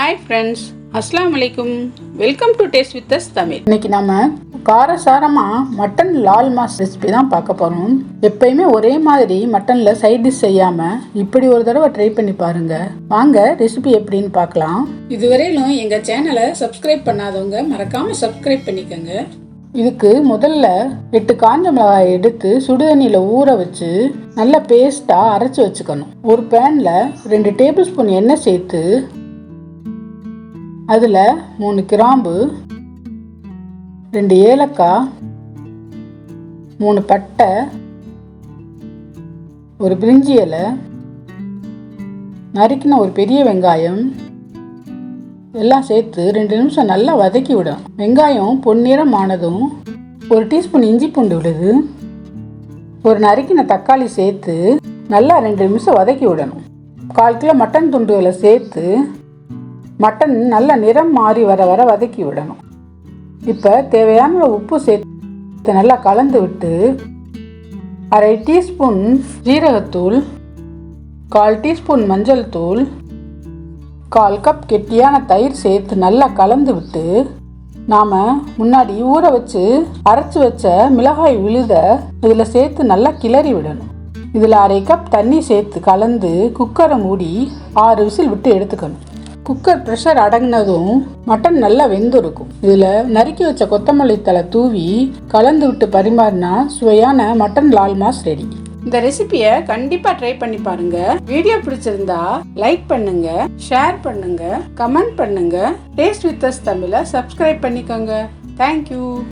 Hi friends, அஸ்ஸலாமு அலைக்கும். Welcome to taste with us Tamil. இன்னைக்கு நம்ம காரசாரமாக மட்டன் லால் மாஸ் ரெசிபி தான் பார்க்க போகிறோம். எப்பயுமே ஒரே மாதிரி மட்டனில் சைட் டிஷ் செய்யாமல் இப்படி ஒரு தடவை ட்ரை பண்ணி பாருங்க. வாங்க ரெசிபி எப்படின்னு பார்க்கலாம். இதுவரையிலும் எங்கள் சேனலை சப்ஸ்கிரைப் பண்ணாதவங்க மறக்காமல் சப்ஸ்கிரைப் பண்ணிக்கோங்க. இதுக்கு முதல்ல 8 காஞ்ச மிளகாய் எடுத்து சுடுதண்ணியில் ஊற வச்சு நல்லா பேஸ்ட்டாக அரைச்சி வச்சுக்கணும். ஒரு பேனில் 2 டேபிள் ஸ்பூன் எண்ணெய் சேர்த்து அதில் 3 கிராம்பு, 2 ஏலக்காய், 3 பட்டை, ஒரு பிரிஞ்சி இலை, நறுக்கின ஒரு பெரிய வெங்காயம் எல்லாம் சேர்த்து 2 நிமிஷம் நல்லா வதக்கி விடும். வெங்காயம் பொன்னிறம் ஆனதும் 1 டீஸ்பூன் இஞ்சி பூண்டு விழுது, ஒரு நறுக்கின தக்காளி சேர்த்து நல்லா 2 நிமிஷம் வதக்கி விடணும். 1/4 கிலோ மட்டன் துண்டுகளை சேர்த்து மட்டன் நல்ல நிறம் மாறி வர வர வதக்கி விடணும். இப்போ தேவையான உப்பு சேர்த்து நல்லா கலந்து விட்டு 1/2 டீஸ்பூன் ஜீரகத்தூள், 1/4 டீஸ்பூன் மஞ்சள் தூள், 1/4 கப் கெட்டியான தயிர் சேர்த்து நல்லா கலந்து விட்டு நாம் முன்னாடி ஊற வச்சு அரைச்சி வச்ச மிளகாய் விழுத இதில் சேர்த்து நல்லா கிளறி விடணும். இதில் 1/2 கப் தண்ணி சேர்த்து கலந்து குக்கரை மூடி 6 விசில் விட்டு எடுத்துக்கணும். குக்கர் ப்ரெஷர் அடங்கினதும் மட்டன் நல்லா வெந்திருக்கும். இதில் நறுக்கி வச்ச கொத்தமல்லி தழை தூவி கலந்து விட்டு பரிமாறினா சுவையான மட்டன் லால் மாஸ் ரெடி. இந்த ரெசிபியை கண்டிப்பாக ட்ரை பண்ணி பாருங்க. வீடியோ பிடிச்சிருந்தா லைக் பண்ணுங்க, ஷேர் பண்ணுங்க, கமெண்ட் பண்ணுங்க. டேஸ்ட் வித் அஸ் தமிழை சப்ஸ்கிரைப் பண்ணிக்கோங்க. தேங்க்யூ.